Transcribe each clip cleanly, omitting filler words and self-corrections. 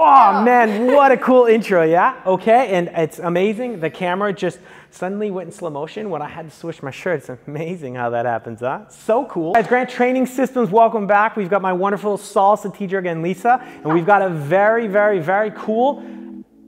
Oh man, what a cool intro, yeah? Okay, and it's amazing. The camera just suddenly went in slow motion when I had to switch my shirt. It's amazing how that happens, huh? So cool. Guys, Grant Training Systems, welcome back. We've got my wonderful salsa teacher again, Lisa, and we've got a very, very, very cool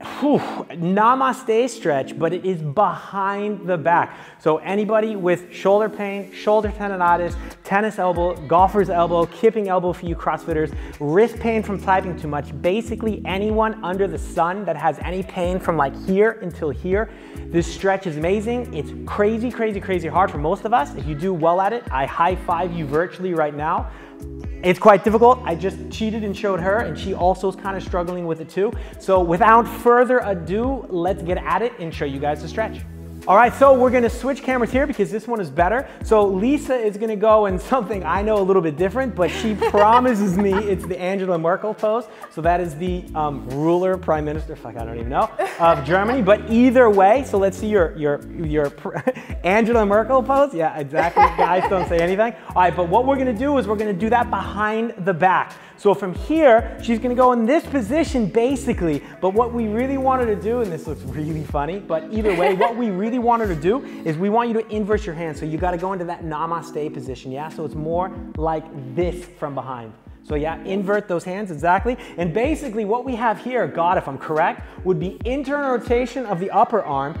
namaste stretch, but it is behind the back. So anybody with shoulder pain, shoulder tendonitis, tennis elbow, golfer's elbow, kipping elbow for you CrossFitters, wrist pain from typing too much, basically anyone under the sun that has any pain from like here until here, this stretch is amazing. It's crazy, crazy, crazy hard for most of us. If you do well at it, I high five you virtually right now. It's quite difficult. I just cheated and showed her, and she also is kind of struggling with it too. So without further ado, let's get at it and show you guys the stretch. All right, so we're gonna switch cameras here because this one is better. So Lisa is gonna go in something I know a little bit different, but she promises me it's the Angela Merkel pose. So that is the ruler, prime minister, fuck, I don't even know, of Germany. But either way, so let's see your Angela Merkel pose. Yeah, exactly, guys, don't say anything. All right, but what we're gonna do is we're gonna do that behind the back. So from here, she's gonna go in this position basically, but what we really want her to do, and this looks really funny, but either way, what we really want her to do is we want you to inverse your hands. So you gotta go into that namaste position, yeah? So it's more like this from behind. So yeah, invert those hands, exactly. And basically what we have here, God, if I'm correct, would be internal rotation of the upper arm,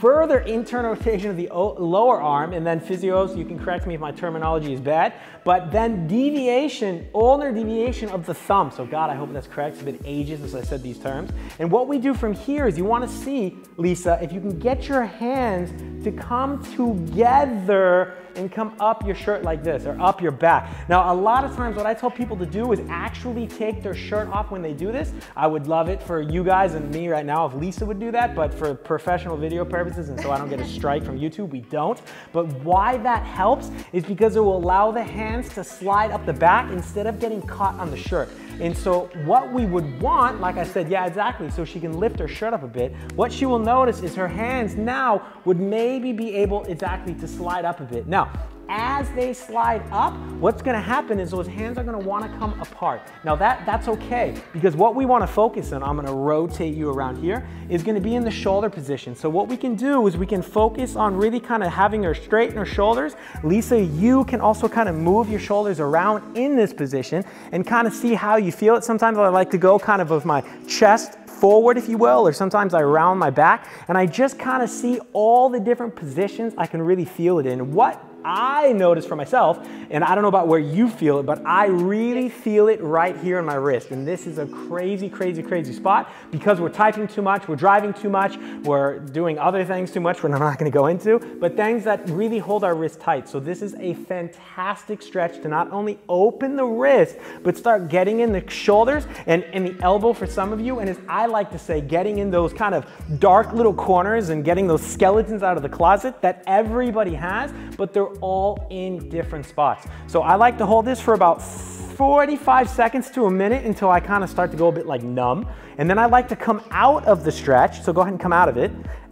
further internal rotation of the lower arm, and then physios, you can correct me if my terminology is bad, but then deviation, ulnar deviation of the thumb. So God, I hope that's correct. It's been ages since I said these terms. And what we do from here is you want to see, Lisa, if you can get your hands to come together and come up your shirt like this, or up your back. Now, a lot of times what I tell people to do is actually take their shirt off when they do this. I would love it for you guys and me right now if Lisa would do that, but for professional video purposes, and so I don't get a strike from YouTube, we don't. But why that helps is because it will allow the hands to slide up the back instead of getting caught on the shirt. And so what we would want, like I said, yeah, exactly, so she can lift her shirt up a bit, what she will notice is her hands now would maybe be able exactly to slide up a bit. Now, as they slide up, what's gonna happen is those hands are gonna wanna come apart. Now that's okay, because what we wanna focus on, I'm gonna rotate you around here, is gonna be in the shoulder position. So what we can do is we can focus on really kind of having her straighten her shoulders. Lisa, you can also kind of move your shoulders around in this position and kind of see how you feel it. Sometimes I like to go kind of with my chest forward, if you will, or sometimes I round my back, and I just kind of see all the different positions I can really feel it in. What I notice for myself, and I don't know about where you feel it, but I really feel it right here in my wrist. And this is a crazy, crazy, crazy spot because we're typing too much, we're driving too much, we're doing other things too much, which I'm not gonna go into, but things that really hold our wrist tight. So this is a fantastic stretch to not only open the wrist, but start getting in the shoulders and in the elbow for some of you. And as I like to say, getting in those kind of dark little corners and getting those skeletons out of the closet that everybody has, but they're all in different spots. So I like to hold this for about 45 seconds to a minute until I kind of start to go a bit like numb. And then I like to come out of the stretch. So go ahead and come out of it,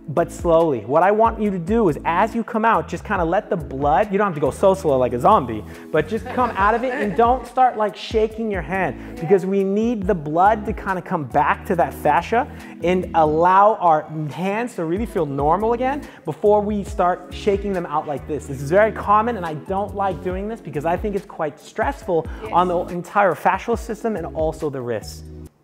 but slowly. What I want you to do is as you come out, just kind of let the blood, you don't have to go so slow like a zombie, but just come out of it and don't start like shaking your hand, because we need the blood to kind of come back to that fascia and allow our hands to really feel normal again before we start shaking them out like this. This is very common, and I don't like doing this because I think it's quite stressful on the entire fascial system and also the wrists.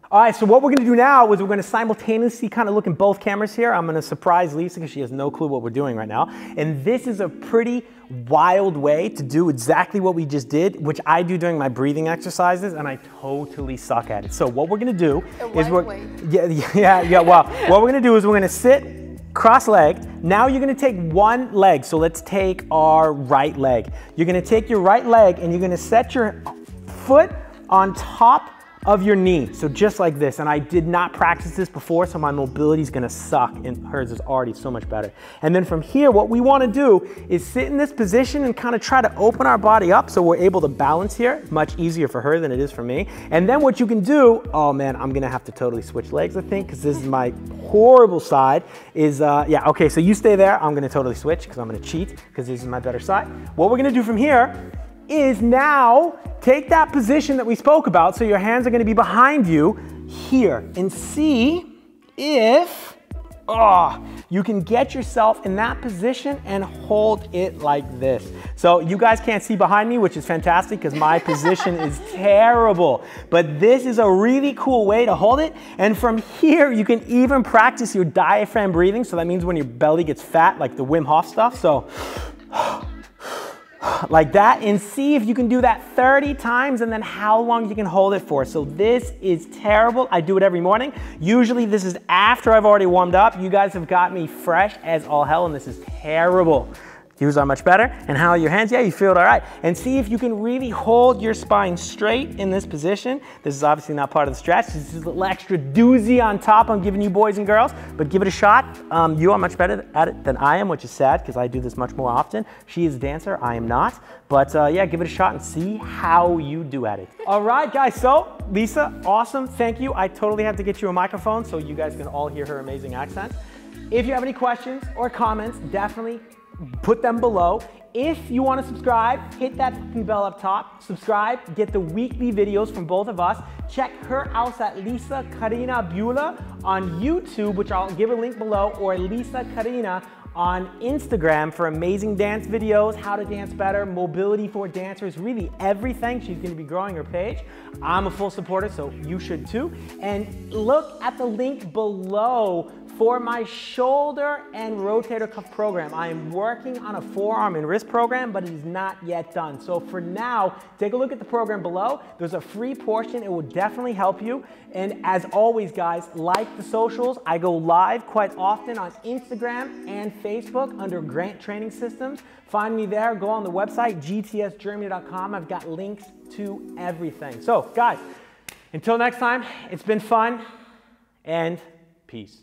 All right, so what we're gonna do now is we're gonna simultaneously kind of look in both cameras here. I'm gonna surprise Lisa because she has no clue what we're doing right now. And this is a pretty wild way to do exactly what we just did, which I do during my breathing exercises, and I totally suck at it. So what we're gonna do is well, what we're gonna do is we're gonna sit cross-legged. Now you're gonna take one leg. So let's take our right leg. You're gonna take your right leg and you're gonna set your foot on top of your knee, so just like this. And I did not practice this before, so my mobility is gonna suck, and hers is already so much better. And then from here, what we wanna do is sit in this position and kind of try to open our body up so we're able to balance here. Much easier for her than it is for me. And then what you can do, oh man, I'm gonna have to totally switch legs, I think, because this is my horrible side, is, yeah, okay, so you stay there. I'm gonna totally switch because I'm gonna cheat because this is my better side. What we're gonna do from here is now take that position that we spoke about, so your hands are gonna be behind you here, and see if you can get yourself in that position and hold it like this. So you guys can't see behind me, which is fantastic because my position is terrible, but this is a really cool way to hold it. And from here, you can even practice your diaphragm breathing. So that means when your belly gets fat, like the Wim Hof stuff. So like that, and see if you can do that 30 times and then how long you can hold it for. So this is terrible. I do it every morning. Usually this is after I've already warmed up. You guys have got me fresh as all hell, and this is terrible. Yours are much better. And how are your hands? Yeah, you feel it all right. And see if you can really hold your spine straight in this position. This is obviously not part of the stretch. This is a little extra doozy on top I'm giving you, boys and girls, but give it a shot. You are much better at it than I am, which is sad because I do this much more often. She is a dancer, I am not. But yeah, give it a shot and see how you do at it. All right, guys, so Lisa, awesome, thank you. I totally have to get you a microphone so you guys can all hear her amazing accent. If you have any questions or comments, definitely put them below. If you want to subscribe, hit that bell up top. Subscribe, get the weekly videos from both of us. Check her out at Lisa Karina Bula on YouTube, which I'll give a link below, or Lisa Karina on Instagram for amazing dance videos, how to dance better, mobility for dancers, really everything. She's going to be growing her page. I'm a full supporter, so you should too. And look at the link below for my shoulder and rotator cuff program. I am working on a forearm and wrist program, but it is not yet done. So for now, take a look at the program below. There's a free portion. It will definitely help you. And as always, guys, like the socials. I go live quite often on Instagram and Facebook under Grant Training Systems. Find me there. Go on the website, gtsgermany.com. I've got links to everything. So, guys, until next time, it's been fun, and peace.